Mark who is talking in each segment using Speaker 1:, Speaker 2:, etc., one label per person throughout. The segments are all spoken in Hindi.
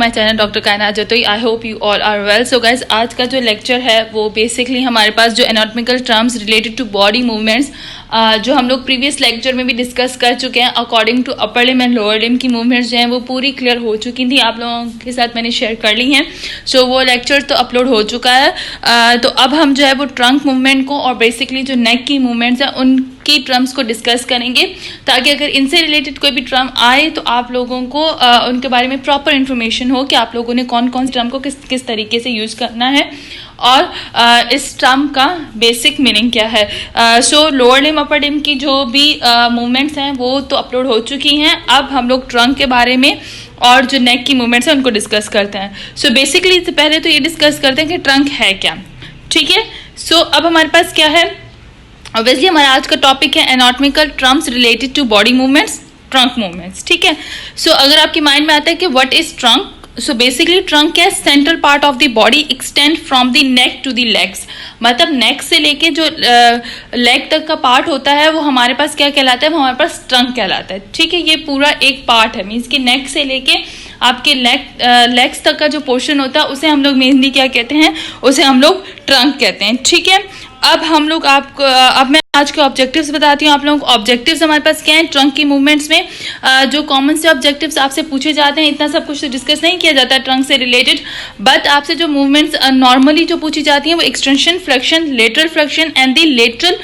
Speaker 1: My channel doctor Kainat Jatoi. I hope you all are well. So guys, आज का जो लेक्चर है वो बेसिकली हमारे पास जो anatomical terms related to body movements जो हम लोग प्रीवियस लेक्चर में भी डिस्कस कर चुके हैं, according to upper limb and lower limb की मूवमेंट्स जो हैं वो पूरी क्लियर हो चुकी थी, आप लोगों के साथ मैंने शेयर कर ली हैं। सो वो लेक्चर तो अपलोड हो चुका है। तो अब हम जो है वो ट्रंक मूवमेंट को और बेसिकली जो नेक की मूवमेंट्स हैं उनकी टर्म्स को डिस्कस करेंगे, ताकि अगर इनसे रिलेटेड कोई भी टर्म आए तो आप लोगों को उनके बारे में प्रॉपर इन्फॉर्मेशन हो कि आप लोगों ने कौन कौन सी टर्म को किस तरीके से यूज़ करना है और इस टर्म का बेसिक मीनिंग क्या है। सो लोअर लिम अपर लिम की जो भी मूवमेंट्स हैं वो तो अपलोड हो चुकी हैं। अब हम लोग ट्रंक के बारे में और जो नेक की मूवमेंट्स हैं उनको डिस्कस करते हैं। सो बेसिकली पहले तो ये डिस्कस करते हैं कि ट्रंक है क्या, ठीक है। सो अब हमारे पास क्या है, ऑब्वियसली हमारा आज का टॉपिक है anatomical terms related to body movements, trunk movements, ठीक है। सो अगर आपके माइंड में आता है कि what is trunk, so basically trunk क्या है, central part of the body extend from the neck to the legs. मतलब नेक से लेके जो लेग तक का पार्ट होता है वो हमारे पास क्या कहलाता है, वो हमारे पास ट्रंक कहलाता है, ठीक है। ये पूरा एक पार्ट है, मीन्स कि नेक से लेके आपके लेग्स तक का जो पोर्शन होता है उसे हम लोग मेनली क्या कहते हैं, उसे हम लोग ट्रंक कहते हैं, ठीक है। अब हम लोग अब मैं आज के ऑब्जेक्टिव्स बताती हूँ आप लोगों को। ऑब्जेक्टिव्स हमारे पास क्या है ट्रंक की मूवमेंट्स में, जो कॉमन से ऑब्जेक्टिव्स आपसे पूछे जाते हैं, इतना सब कुछ तो डिस्कस नहीं किया जाता है ट्रंक से रिलेटेड, बट आपसे जो मूवमेंट्स नॉर्मली जो पूछी जाती हैं वो extension, flexion, lateral flexion and the lateral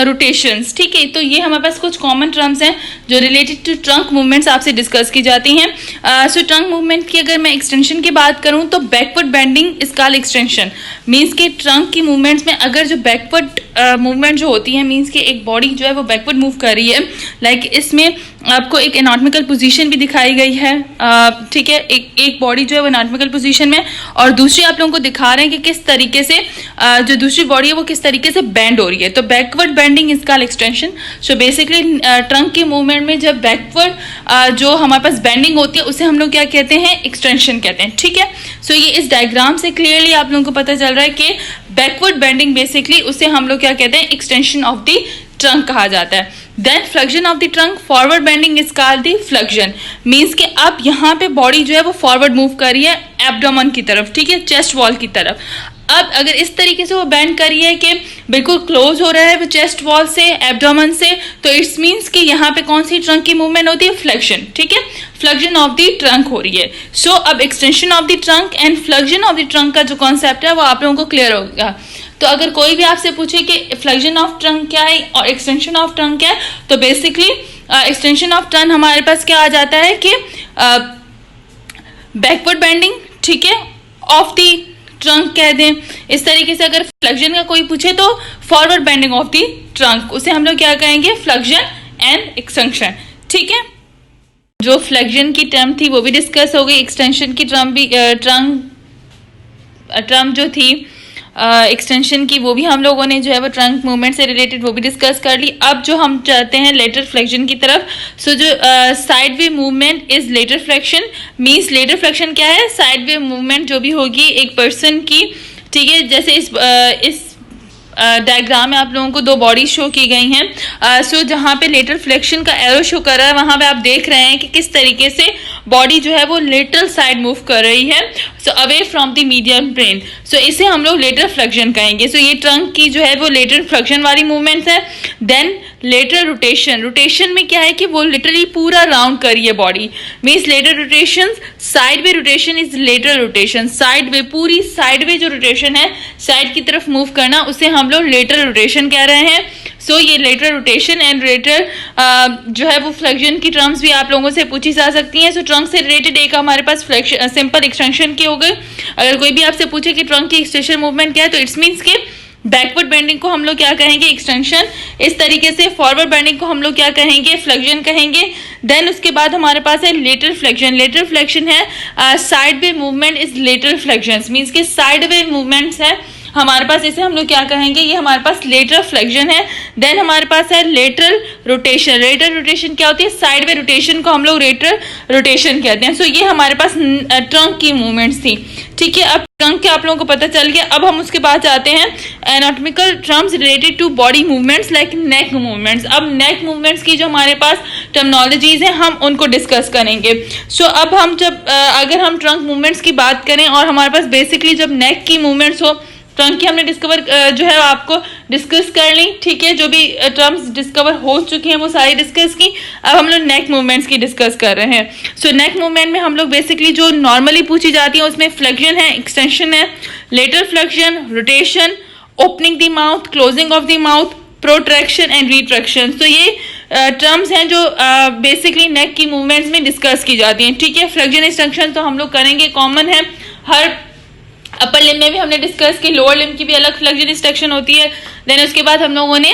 Speaker 1: rotations, ठीक है। तो ये हमारे पास कुछ कॉमन टर्म्स हैं जो रिलेटेड टू ट्रंक मूवमेंट्स आपसे डिस्कस की जाती हैं। सो ट्रंक मूवमेंट की अगर मैं एक्सटेंशन की बात करूँ तो backward bending is called extension. Means के ट्रंक की मूवमेंट्स में अगर जो बैकवर्ड मूवमेंट जो होती है, मीन्स कि एक बॉडी जो है वो बैकवर्ड मूव कर रही है, लाइक इसमें आपको एक एनाटॉमिकल पोजीशन भी दिखाई गई है, ठीक है। एक बॉडी जो है वो एनाटॉमिकल पोजीशन में और दूसरी आप लोगों को दिखा रहे हैं कि किस तरीके से जो दूसरी बॉडी है वो किस तरीके से बेंड हो रही है, तो backward bending is called extension. So basically trunk की मूवमेंट में जब बैकवर्ड जो हमारे पास बेंडिंग होती है उसे हम लोग क्या कहते हैं, एक्सटेंशन कहते हैं, ठीक है। सो ये इस डायग्राम से क्लियरली आप लोगों को पता चल रहा है कि बैकवर्ड बेंडिंग बेसिकली उसे हम लोग क्या कहते हैं, एक्सटेंशन ऑफ द ट्रंक कहा जाता है। Then flexion of the trunk, forward bending is called the flexion. Means कि अब यहाँ पे बॉडी जो है वो फॉरवर्ड मूव कर रही है एब्डोमेन की तरफ, ठीक है, चेस्ट वॉल की तरफ। अब अगर इस तरीके से वो बेंड कर रही है कि बिल्कुल क्लोज हो रहा है वो चेस्ट वॉल से, एब्डोमेन से, तो इट्स मीन्स कि यहाँ पे कौन सी ट्रंक की मूवमेंट होती है, फ्लेक्शन, ठीक है, फ्लेक्शन ऑफ द ट्रंक हो रही है। सो अब extension of the trunk and flexion of the trunk का जो कॉन्सेप्ट है वो आप लोगों को क्लियर होगा। तो अगर कोई भी आपसे पूछे कि फ्लेक्शन ऑफ ट्रंक क्या है और एक्सटेंशन ऑफ ट्रंक क्या है, तो बेसिकली एक्सटेंशन ऑफ ट्रंक हमारे पास क्या आ जाता है कि बैकवर्ड बेंडिंग, ठीक है, ऑफ द ट्रंक कह दें। इस तरीके से अगर फ्लेक्शन का कोई पूछे तो forward bending of the trunk, उसे हम लोग क्या कहेंगे, फ्लेक्शन एंड एक्सटेंशन, ठीक है। जो फ्लेक्शन की टर्म थी वो भी डिस्कस हो गई, एक्सटेंशन की टर्म भी टर्म जो थी एक्सटेंशन की वो भी हम लोगों ने जो है वो ट्रंक मूवमेंट से रिलेटेड वो भी डिस्कस कर ली। अब जो हम चाहते हैं लेटरल फ्लेक्शन की तरफ, सो जो side way movement is lateral flexion. Means lateral flexion क्या है, साइड वे मूवमेंट जो भी होगी एक पर्सन की, ठीक है। जैसे इस डायग्राम में आप लोगों को दो बॉडी शो की गई हैं। सो जहाँ पे लेटरल फ्लेक्शन का एरो शो कर रहा है वहां पे आप देख रहे हैं कि किस तरीके से बॉडी जो है वो लेटरल साइड मूव कर रही है, so away from the medium brain. So इसे हम लोग लेटरल फ्लेक्शन कहेंगे। सो ये ट्रंक की जो है वो लेटरल फ्लेक्शन वाली मूवमेंट्स है। देन लेटरल रोटेशन, रोटेशन में क्या है कि वो लिटरली पूरा राउंड कर रही है body. Means lateral rotation, side way rotation is lateral rotation, side way, पूरी साइड वे जो रोटेशन है, साइड की तरफ मूव करना, उसे हम लोग लेटरल रोटेशन कह रहे हैं। सो ये लेटरल रोटेशन एंड लेटरल जो है वो फ्लेक्शन की टर्म्स भी आप लोगों से पूछी जा सकती हैं। सो ट्रंक से रिलेटेड एक हमारे पास फ्लेक्शन सिंपल एक्सटेंशन की हो गई। अगर कोई भी आपसे पूछे कि ट्रंक की एक्सटेंशन मूवमेंट क्या है, तो इट्स मीन्स के बैकवर्ड बेंडिंग को हम लोग क्या कहेंगे, एक्सटेंशन। इस तरीके से फॉरवर्ड बेंडिंग को हम लोग क्या कहेंगे, फ्लेक्शन कहेंगे। देन उसके बाद हमारे पास है लेटरल फ्लेक्शन। लेटरल फ्लेक्शन है side way movement is lateral flexion, means के साइड वे मूवमेंट्स है हमारे पास, इसे हम लोग क्या कहेंगे, ये हमारे पास लेटरल फ्लेक्शन है। देन हमारे पास है लेटरल रोटेशन। लेटरल रोटेशन क्या होती है, साइड वे रोटेशन को हम लोग लेटरल रोटेशन कहते हैं। सो ये हमारे पास ट्रंक की मूवमेंट्स थी, ठीक है। अब ट्रंक के आप लोगों को पता चल गया। अब हम उसके बाद जाते हैं anatomical terms related to body movements like neck movements. अब नेक मूवमेंट्स की जो हमारे पास टर्मिनोलॉजीज हैं हम उनको डिस्कस करेंगे। सो अब हम जब अगर हम ट्रंक मूवमेंट्स की बात करें और हमारे पास बेसिकली जब नेक की मूवमेंट्स हो, ट्रंक की हमने डिस्कवर जो है आपको डिस्कस कर ली, ठीक है, जो भी टर्म्स डिस्कवर हो चुकी हैं वो सारी डिस्कस की। अब हम लोग नेक मूवमेंट्स की डिस्कस कर रहे हैं। सो नेक मूवमेंट में हम लोग बेसिकली जो नॉर्मली पूछी जाती है उसमें फ्लेक्शन है, एक्सटेंशन है, lateral flexion, rotation, opening the mouth, closing of the mouth, protraction and retraction. तो ये टर्म्स हैं जो बेसिकली नेक की मूवमेंट्स में डिस्कस की जाती हैं, ठीक है। फ्लेक्शन एक्सटेंशन तो हम लोग करेंगे, कॉमन है, हर अपर लिम में भी हमने डिस्कस की, लोअर लिम की भी अलग फ्लेक्शन एक्सटेंशन होती है। देन उसके बाद हम लोगों ने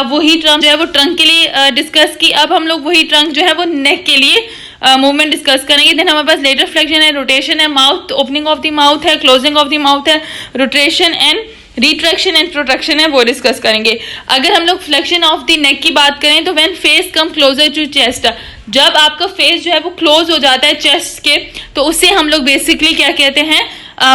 Speaker 1: वही टर्म जो है वो ट्रंक के लिए डिस्कस की। अब हम लोग वही ट्रंक जो है वो नेक के लिए मूवमेंट डिस्कस करेंगे। देन हमारे पास लेटर फ्लेक्शन है, रोटेशन है, mouth opening of the mouth है, क्लोजिंग ऑफ द माउथ है, rotation and retraction and protraction है, वो डिस्कस करेंगे। अगर हम लोग फ्लेक्शन ऑफ द नेक की बात करें तो when face come closer to chest, जब आपका फेस जो है वो क्लोज हो जाता है चेस्ट के, तो उससे हम लोग बेसिकली क्या कहते हैं,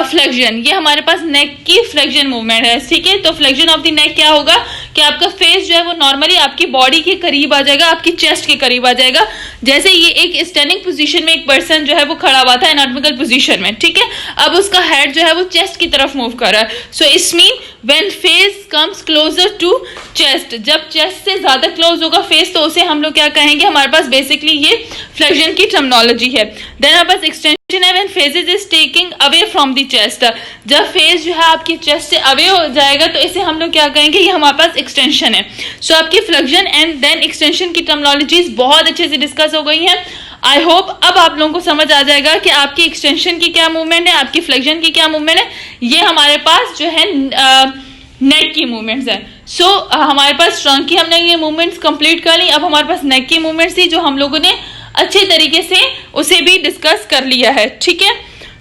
Speaker 1: फ्लेक्शन। ये हमारे पास नेक की फ्लेक्शन मूवमेंट है, ठीक है। तो फ्लेक्शन ऑफ द नेक क्या होगा कि आपका फेस जो है वो नॉर्मली आपकी बॉडी के करीब आ जाएगा, आपकी चेस्ट के करीब आ जाएगा। जैसे ये एक स्टैंडिंग पोजीशन में एक पर्सन जो है वो खड़ा हुआ था एनाटॉमिकल पोजीशन में, ठीक है, अब उसका हेड जो है वो चेस्ट की तरफ मूव कर रहा है। So it's mean when face comes closer to chest, जब चेस्ट से ज्यादा क्लोज होगा फेस तो उसे हम लोग क्या कहेंगे, हमारे पास बेसिकली ये फ्लेक्शन की टर्मिनोलॉजी है। देन हमारे पास एक्सटेंशन है, when face is taking away from the chest, जब फेस जो है आपकी चेस्ट से अवे हो जाएगा तो इसे हम लोग क्या कहेंगे, ये हमारे पास एक्सटेंशन है। सो आपकी फ्लेक्शन एंड देन एक्सटेंशन की टर्मिनोलॉजीज बहुत अच्छे से डिस्कस हो गई हैं। आई होप अब आप लोगों को समझ आ जाएगा कि आपकी एक्सटेंशन की क्या मूवमेंट है, आपकी फ्लेक्शन की क्या मूवमेंट है। ये हमारे पास जो है नेक की मूवमेंट्स है। सो हमारे पास ट्रंक की हमने ये मूवमेंट्स कंप्लीट कर ली, अब हमारे पास नेक की मूवमेंट्स थी जो हम लोगों ने अच्छे तरीके से उसे भी डिस्कस कर लिया है, ठीक है।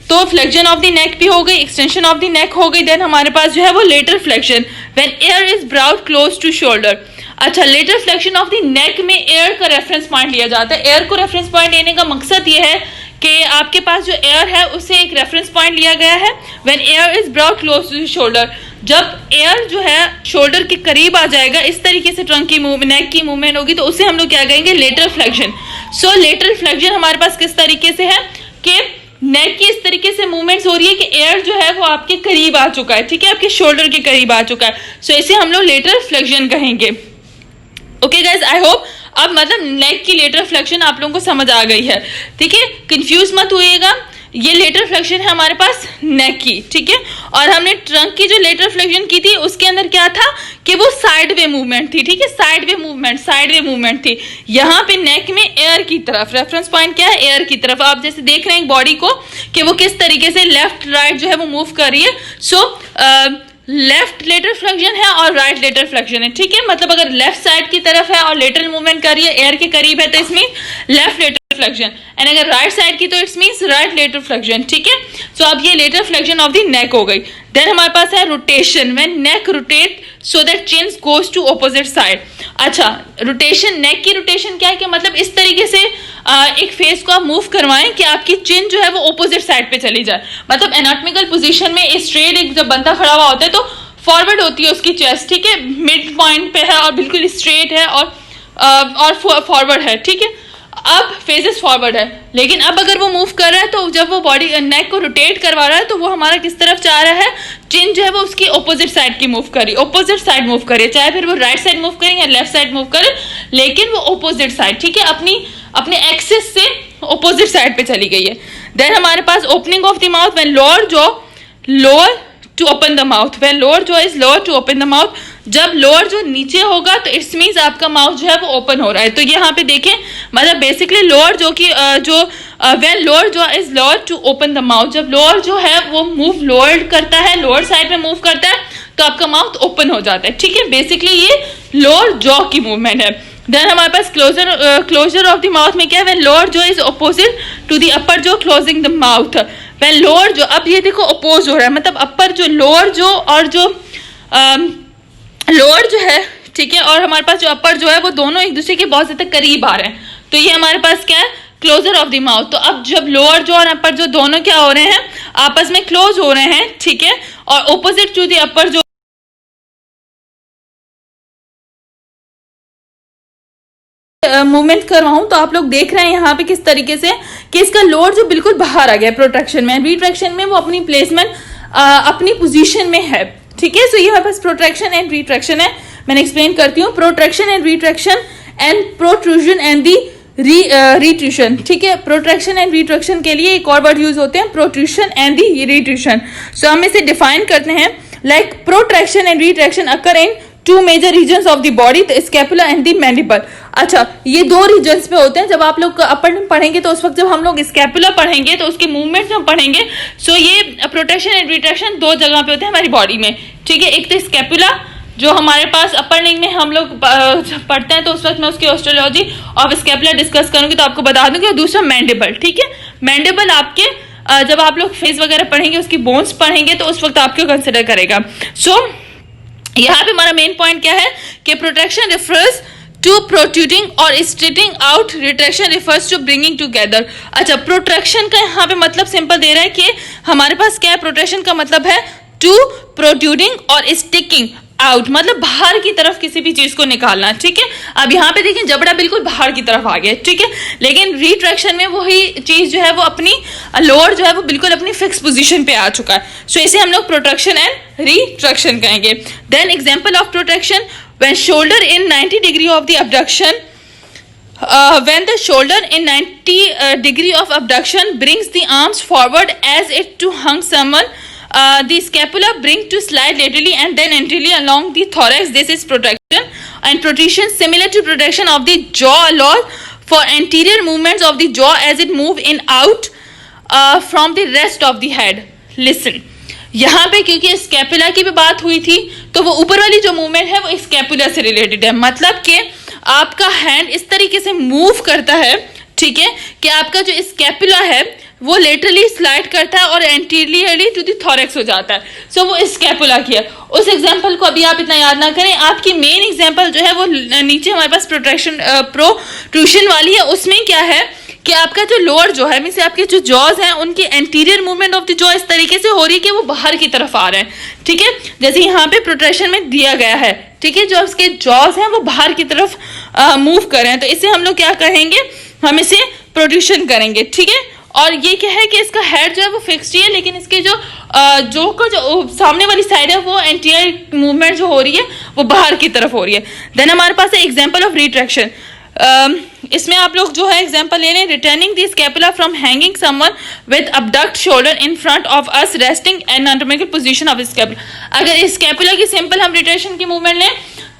Speaker 1: तो फ्लेक्शन ऑफ द नेक भी हो गई, एक्सटेंशन ऑफ द नेक हो गई। देन हमारे पास जो है वो lateral flexion, when ear is brought close to shoulder. अच्छा, lateral flexion of the neck में एयर का रेफरेंस पॉइंट लिया जाता है। एयर को रेफरेंस पॉइंट लेने का मकसद ये है कि आपके पास जो एयर है उसे एक रेफरेंस पॉइंट लिया गया है। When ear is brought close to shoulder, जब एयर जो है शोल्डर के करीब आ जाएगा, इस तरीके से ट्रंक की नेक की मूवमेंट होगी तो उसे हम लोग क्या कहेंगे, लेटरल फ्लेक्शन। सो लेटरल फ्लेक्शन हमारे पास किस तरीके से है कि नेक की इस तरीके से मूवमेंट्स हो रही है कि एयर जो है वो आपके करीब आ चुका है, ठीक है, आपके शोल्डर के करीब आ चुका है। सो इसे हम लोग लेटरल फ्लेक्शन कहेंगे। ओके गाइज, आई होप अब मतलब नेक की लेटरल फ्लेक्शन आप लोगों को समझ आ गई है, ठीक है, कंफ्यूज मत होइएगा। ये लेटरल फ्लेक्शन है हमारे पास नेक की, ठीक है। और हमने ट्रंक की जो लेटरल फ्लेक्शन की थी उसके अंदर क्या था कि वो साइड वे मूवमेंट थी, ठीक है, साइड वे मूवमेंट थी। यहाँ पे नेक में एयर की तरफ रेफरेंस पॉइंट क्या है, एयर की तरफ। आप जैसे देख रहे हैं बॉडी को कि वो किस तरीके से लेफ्ट राइट जो है वो मूव कर रही है। सो लेफ्ट लेटरल फ्लेक्शन है और राइट लेटरल फ्लेक्शन है, ठीक है। मतलब अगर लेफ्ट साइड की तरफ है और लेटरल मूवमेंट कर रही है, एयर के करीब है, तो इसमें लेफ्ट लेटरल फ्लेक्शन, एंड अगर राइट साइड की तो it's means right lateral flexion, ठीक है। सो अब ये lateral flexion of the neck हो गई। देन हमारे पास है rotation, when neck rotate so that chin goes to opposite side. अच्छा, रोटेशन, नेक की रोटेशन क्या है कि मतलब इस तरीके से एक फेस को आप मूव करवाएं कि आपकी चिन जो है वो ऑपोजिट साइड पे चली जाए। मतलब एनाटॉमिकल पोजीशन में स्ट्रेट एक जब बंदा खड़ा हुआ होता है तो फॉरवर्ड होती है उसकी चेस्ट, ठीक है, मिड पॉइंट पे है और बिल्कुल स्ट्रेट है और फॉरवर्ड है, ठीक है। अब फेसेस फॉरवर्ड है, लेकिन अब अगर वो मूव कर रहा है तो जब वो बॉडी नेक को रोटेट करवा रहा है तो वो हमारा किस तरफ जा रहा है, चिन जो है वो उसकी ऑपोजिट साइड की मूव करी, ऑपोजिट साइड मूव करे, चाहे फिर वो राइट साइड मूव करें या लेफ्ट साइड मूव करे, लेकिन वो ऑपोजिट साइड, ठीक है, अपने एक्सिस से ऑपोजिट साइड पे चली गई है। देन हमारे पास opening of the mouth, when lower jaw lower to open the mouth, when lower jaw is lower to open the mouth, जब लोअर जो नीचे होगा तो इट्स मींस आपका माउथ जो है वो ओपन हो रहा है। तो यहाँ पे देखें, मतलब बेसिकली लोअर जो की when lower jaw is lower to open the mouth, जब लोअर जो है वो मूव लोअर करता है, लोअर साइड में मूव करता है तो आपका माउथ ओपन हो जाता है, ठीक है। बेसिकली ये लोअर जॉ की मूवमेंट है। देन हमारे पास क्लोजर ऑफ द माउथ में क्या है, when lower jaw is opposite to the upper jaw closing the mouth, when lower jaw, अब ये देखो अपोज हो रहा है, मतलब अपर जो लोअर जॉ और जो लोअर जो है, ठीक है, और हमारे पास जो अपर जो है वो दोनों एक दूसरे के बहुत ज्यादा करीब आ रहे हैं, तो ये हमारे पास क्या है, क्लोजर ऑफ द माउथ। तो अब जब लोअर जो और अपर जो दोनों क्या हो रहे हैं, आपस में क्लोज हो रहे हैं, ठीक है, और ऑपोजिट टू द अपर जो मूवमेंट करवाऊं तो आप लोग देख रहे हैं यहाँ पे किस तरीके से कि इसका लोड जो बिल्कुल बाहर आ गया प्रोट्रैक्शन में, रिट्रैक्शन में वो अपनी प्लेसमेंट अपनी पोजीशन में है, ठीक है। सो ये हमारे पास प्रोट्रैक्शन एंड रिट्रैक्शन है। मैंने एक्सप्लेन करती हूँ, protraction and retraction and protrusion and the retrusion, ठीक है। प्रोट्रैक्शन एंड रिट्रैक्शन के लिए एक और वर्ड यूज होते हैं, प्रोट्रूशन एंड दी रिट्रूशन। सो हम इसे डिफाइन करते हैं like protraction and retraction occur in two major regions of the body, the scapula and the mandible. अच्छा, ये दो रीजन्स पे होते हैं। जब आप लोग अपर पढ़ेंगे तो उस वक्त जब हम लोग स्कैपुला पढ़ेंगे तो उसके मूवमेंट हम पढ़ेंगे। सो ये प्रोट्रैक्शन एंड रिट्रैक्शन दो जगह पे होते हैं हमारी बॉडी में, ठीक है। एक तो स्कैपुला जो हमारे पास अपर लिंग में हम लोग पढ़ते हैं, तो उस वक्त मैं उसकी ऑस्ट्रोलॉजी ऑफ स्कैपुला डिस्कस करूंगी तो आपको बता दूंगी। और दूसरा मैंडिबल, ठीक है। मैंडिबल आपके जब आप लोग फेस वगैरह पढ़ेंगे, उसकी बोन्स पढ़ेंगे तो उस वक्त आपको कंसिडर करेगा। सो यहाँ पे हमारा मेन पॉइंट क्या है कि प्रोट्रैक्शन रिफर्स टू प्रोट्रूडिंग और straighting out, retraction refers to bringing together. अच्छा, प्रोट्रैक्शन का यहाँ पे मतलब सिंपल दे रहा है कि हमारे पास क्या है, प्रोट्रैक्शन का मतलब है टू प्रोट्रूडिंग और स्टिकिंग आउट, मतलब बाहर की तरफ किसी भी चीज को निकालना, ठीक है। अब यहाँ पे देखिए जबड़ा बिल्कुल बाहर की तरफ आ गया, ठीक है। लेकिन रिट्रैक्शन में वही चीज जो है वो अपनी लोड जो है वो बिल्कुल अपनी फिक्स पोजीशन पे आ चुका है। सो इसे हम लोग प्रोट्रैक्शन एंड रिट्रैक्शन कहेंगे। Then example of protraction, when shoulder in 90 degree of the abduction, when the shoulder in 90 degree of abduction brings the arms forward as if to hang someone, the scapula bring to slide laterally and then anteriorly along the thorax. This is protraction and protrusion similar to protraction of the jaw allows for anterior movements of the jaw as it move in out from the rest of the head. Listen, यहाँ पे क्योंकि स्कैपुला की भी बात हुई थी तो वो ऊपर वाली जो मूवमेंट है वो स्कैपुला से रिलेटेड है। मतलब कि आपका हैंड इस तरीके से मूव करता है, ठीक है, कि आपका जो स्कैपुला है वो लेटरली स्लाइड करता है और एंटीरियरली टू द थोरैक्स हो जाता है। सो वो स्कैपुला की है। उस एग्जांपल को अभी आप इतना याद ना करें, आपकी मेन एग्जांपल जो है वो नीचे हमारे पास प्रोट्रूशन वाली है। उसमें क्या है कि आपका जो लोअर जो है, मींस आपके जो जॉज हैं उनकी anterior movement of the jaw इस तरीके से हो रही है कि वो बाहर की तरफ आ रहे हैं, ठीक है। जैसे यहाँ पे प्रोट्रैक्शन में दिया गया है, ठीक है, जो उसके जॉज हैं वो बाहर की तरफ मूव कर रहे हैं, तो इसे हम लोग क्या कहेंगे, हम इसे प्रोट्रूशन करेंगे, ठीक है। और ये क्या है कि इसका हेड जो है वो फिक्स्ड ही है, लेकिन इसके जो सामने वाली साइड है वो एंटीरियर मूवमेंट जो हो रही है वो बाहर की तरफ हो रही है। देन हमारे पास है एग्जांपल ऑफ रिट्रैक्शन। इसमें आप लोग जो है एग्जांपल ले लें, returning the scapula from hanging someone with abduct shoulder in front of us resting anatomical position of scapula. अगर स्कैपुला की सिंपल हम रिट्रैक्शन की मूवमेंट लें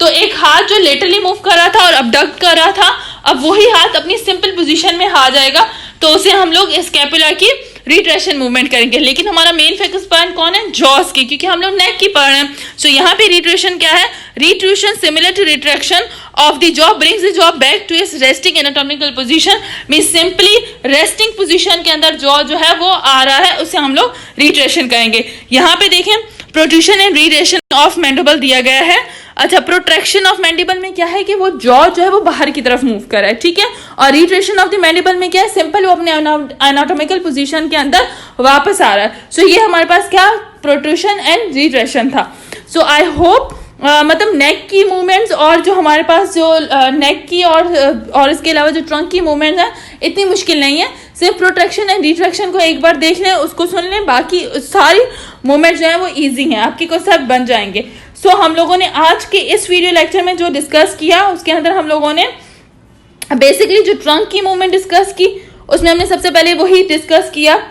Speaker 1: तो एक हाथ जो लेटरली मूव कर रहा था और अबडक्ट कर रहा था, अब वही हाथ अपनी सिंपल पोजीशन में आ जाएगा, तो उसे हम लोग स्कैपुला की रिट्रैक्शन मूवमेंट करेंगे। लेकिन हमारा मेन फोकस पॉइंट कौन है, जॉस की, क्योंकि हम लोग नेक की पढ़ रहे हैं। सो यहाँ पे रिट्रैक्शन क्या है, retrusion similar to retraction of the jaw brings the jaw back to its resting anatomical position, means simply resting position के अंदर जॉ जो है वो आ रहा है, उसे हम लोग रिट्रैक्शन कहेंगे। यहाँ पे देखें protrusion and retraction of mandible दिया गया है। अच्छा, प्रोट्रैक्शन ऑफ मैंडिबल में क्या है कि वो जॉ जो है वो बाहर की तरफ मूव कर रहा है, ठीक है। और रिट्रैक्शन ऑफ द मैंडिबल में क्या है, सिंपल वो अपने एनाटॉमिकल पोजीशन के अंदर वापस आ रहा है। सो ये हमारे पास क्या प्रोट्रूशन एंड रिट्रैक्शन था। सो आई होप मतलब नेक की मूवमेंट्स और जो हमारे पास जो नेक की और इसके अलावा जो ट्रंक की मूवमेंट्स हैं इतनी मुश्किल नहीं है। सिर्फ प्रोट्रैक्शन एंड रिट्रैक्शन को एक बार देख लें, उसको सुन लें, बाकी सारी मूवमेंट्स जो हैं वो इजी हैं, आपकी को सब बन जाएंगे। सो हम लोगों ने आज के इस वीडियो लेक्चर में जो डिस्कस किया उसके अंदर हम लोगों ने बेसिकली जो ट्रंक की मूवमेंट डिस्कस की, उसमें हमने सबसे पहले वही डिस्कस किया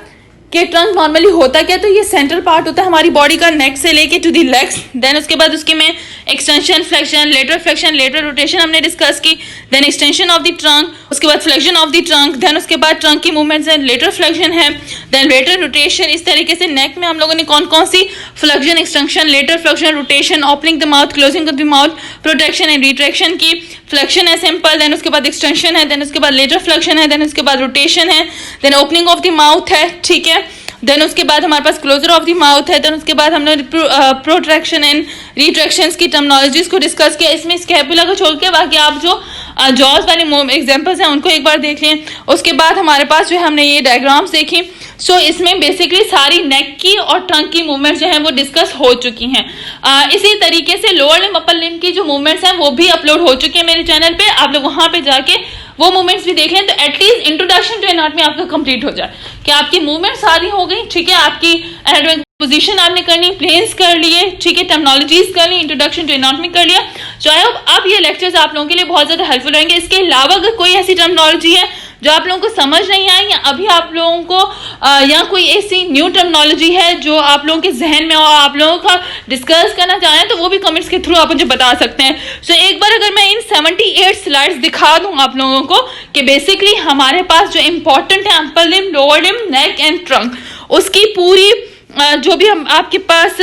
Speaker 1: कि ट्रंक नॉर्मली होता क्या, तो ये सेंट्रल पार्ट होता है हमारी बॉडी का, नेक से लेके टू दी लेग्स। देन उसके बाद उसके में एक्सटेंशन, फ्लेक्शन, लेटरल रोटेशन हमने डिस्कस की। Then extension of the trunk, उसके बाद flexion of the trunk, then उसके बाद ट्रंक की मूवमेंट्स हैं, लेटरल फ्लेक्शन है, देन लेटरल रोटेशन। इस तरीके से नेक में हम लोगों ने कौन कौन सी flexion, extension, lateral flexion, rotation, opening the mouth, closing of the mouth, protection and retraction की। फ्लेक्शन है सिंपल, देन उसके बाद एक्सटेंशन है, देन उसके बाद लेटरल फ्लेक्शन है, देन उसके बाद रोटेशन है, then opening of the mouth है, ठीक है। देन उसके बाद हमारे पास क्लोजर ऑफ द माउथ है। देन उसके बाद हमने प्रोट्रैक्शन एंड रिट्रैक्शंस की टर्मिनोलॉजीज को डिस्कस किया। इसमें स्कैपुला को छोड़ के बाकी आप जो जॉज वाले एग्जांपल्स हैं उनको एक बार देख लें। उसके बाद हमारे पास जो है हमने ये डायग्राम्स देखी। सो इसमें बेसिकली सारी नेक की और ट्रंक की मूवमेंट्स जो हैं वो डिस्कस हो चुकी हैं। इसी तरीके से लोअर लिम्ब अपर लिम्ब की जो मूवमेंट्स हैं वो भी अपलोड हो चुकी हैं मेरे चैनल पे। आप लोग वहां पे जाके वो मूवमेंट्स भी देख लें, तो एटलीस्ट इंट्रोडक्शन टू एनाटॉमी आपका कंप्लीट हो जाए कि आपकी मूवमेंट सारी हो गई, ठीक है। आपकी एनाटॉमिक पोजीशन आपने करनी, प्लेन्स कर लिए, ठीक है, टर्मिनोलॉजीज कर ली, इंट्रोडक्शन टू एनाटॉमी कर लिया। सो आई होप अब ये लेक्चर्स आप लोगों के लिए बहुत ज्यादा हेल्पफुल रहेंगे। इसके अलावा अगर कोई ऐसी टर्मिनोलॉजी है जो आप लोगों को समझ नहीं आई, या अभी आप लोगों को या कोई ऐसी न्यू टर्मिनोलॉजी है जो आप लोगों के जहन में हो, आप लोगों का डिस्कस करना चाहें, तो वो भी कमेंट्स के थ्रू आप मुझे बता सकते हैं। सो एक बार अगर मैं इन 78 स्लाइड्स दिखा दूं आप लोगों को कि बेसिकली हमारे पास जो इंपॉर्टेंट है upper limb, lower limb, neck and trunk, उसकी पूरी जो भी हम आपके पास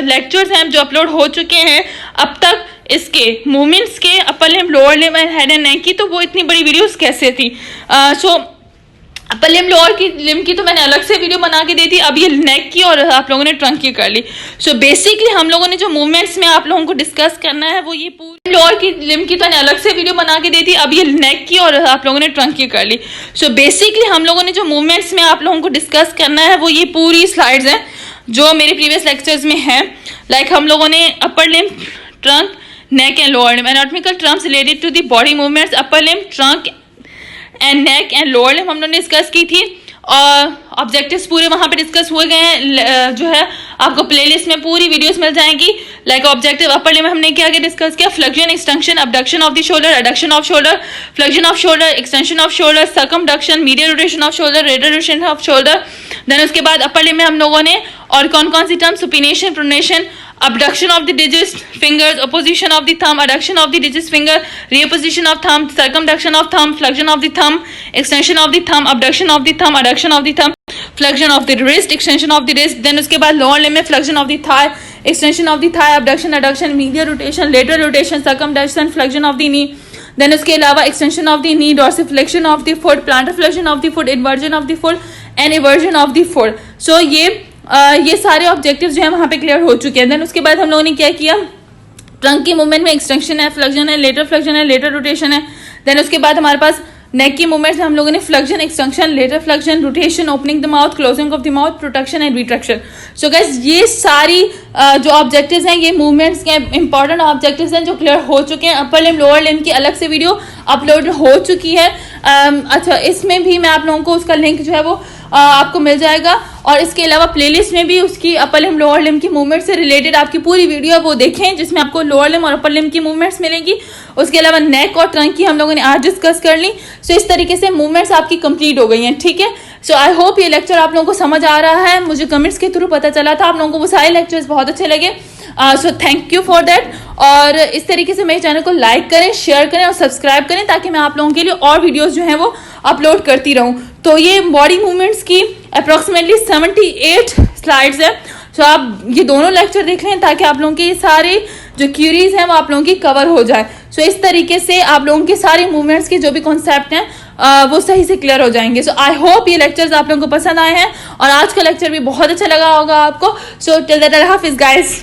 Speaker 1: लेक्चर्स हैं जो अपलोड हो चुके हैं अब तक, इसके मूवमेंट्स के upper limb, lower limb and head and neck की, तो वो इतनी बड़ी वीडियोस कैसे थी। सो अपर लिम्ब, लोअर की लिम्ब की तो मैंने अलग से वीडियो बना के दी थी, अब ये नेक की और आप लोगों ने ट्रंक की कर ली। सो बेसिकली हम लोगों ने जो मूवमेंट्स में आप लोगों को डिस्कस करना है वो ये पूरी लोअर की लिम्ब की तो मैंने अलग से वीडियो बना के दी थी, अब ये नेक की और आप लोगों ने ट्रंक की कर ली। सो बेसिकली हम लोगों ने जो मूवमेंट्स में आप लोगों को डिस्कस करना है वो ये पूरी स्लाइड्स हैं जो मेरे प्रीवियस लेक्चर्स में है। लाइक हम लोगों ने upper limb, trunk, neck and lower limb, anatomical terms related to the body movements, upper limb, trunk and neck and lower limb हम लोगों ने डिस्कस की थी, और ऑब्जेक्टिव्स पूरे वहाँ पे डिस्कस हुए गए हैं। जो है आपको प्लेलिस्ट में पूरी वीडियोस मिल जाएंगी। लाइक ऑब्जेक्टिव अपर लिम्ब में हमने क्या क्या डिस्कस किया, flexion, extension, abduction of the shoulder, adduction of shoulder, flexion of shoulder, extension of shoulder, circumduction, medial rotation of shoulder, radial rotation of shoulder. Then उसके बाद अपर लिम्ब में हम लोगों ने और कौन कौन सी term, supination, pronation, abduction of the digits fingers, opposition of the thumb, adduction of the digits finger, reopposition of thumb, circumduction of thumb, flexion of the thumb, extension of the thumb, abduction of the thumb, adduction of the thumb, flexion of the wrist, extension of the wrist. Then उसके बाद lower limb में flexion of the thigh, extension of the thigh, abduction, adduction, medial rotation, lateral rotation, circumduction, flexion of the knee. Then उसके अलावा extension of the knee, dorsiflexion of the foot, plantar flexion of the foot, inversion of the foot and eversion of the foot. So ये सारे ऑब्जेक्टिव्स जो है वहाँ पे क्लियर हो चुके हैं। देन उसके बाद हम लोगों ने क्या किया, ट्रंक की मूवमेंट में एक्सटेंशन है, फ्लेक्शन है, लेटर फ्लेक्शन है, लेटर रोटेशन है। देन उसके बाद हमारे पास नेक की मूवमेंट्स में हम लोगों ने flexion, extension, lateral flexion, rotation, opening the mouth, closing of the mouth, protection and retraction. So guys ये सारी जो ऑब्जेक्टिव्स हैं, ये मूवमेंट्स के इंपॉर्टेंट ऑब्जेक्टिव्स हैं जो क्लियर हो चुके हैं। अपर लिम्ब, लोअर लिम्ब की अलग से वीडियो अपलोड हो चुकी है। अच्छा, इसमें भी मैं आप लोगों को उसका लिंक जो है वो आपको मिल जाएगा, और इसके अलावा प्लेलिस्ट में भी उसकी अपर लिम्ब, लोअर लिम्ब की मूवमेंट से रिलेटेड आपकी पूरी वीडियो है वो देखें, जिसमें आपको लोअर लिम्ब और अपर लिम्ब की मूवमेंट्स मिलेंगी। उसके अलावा नेक और ट्रंक की हम लोगों ने आज डिस्कस कर ली। सो इस तरीके से मूवमेंट्स आपकी कंप्लीट हो गई हैं, ठीक है। सो आई होप ये लेक्चर आप लोगों को समझ आ रहा है। मुझे कमेंट्स के थ्रू पता चला था आप लोगों को वो सारे लेक्चर्स बहुत अच्छे लगे। So thank you for that. और इस तरीके से मेरे चैनल को लाइक करें, शेयर करें और सब्सक्राइब करें, ताकि मैं आप लोगों के लिए और वीडियोस जो हैं वो अपलोड करती रहूं। तो ये बॉडी मूवमेंट्स की अप्रॉक्सीमेटली 78 स्लाइड्स है। सो आप ये दोनों लेक्चर देख लें ताकि आप लोगों के ये सारे जो क्यूरीज हैं वो आप लोगों की कवर हो जाए। सो इस तरीके से आप लोगों के सारे मूवमेंट्स के जो भी कॉन्सेप्ट हैं वो सही से क्लियर हो जाएंगे। सो आई होप ये लेक्चर्स आप लोगों को पसंद आए हैं और आज का लेक्चर भी बहुत अच्छा लगा होगा आपको। So till that, Allah Hafiz guys.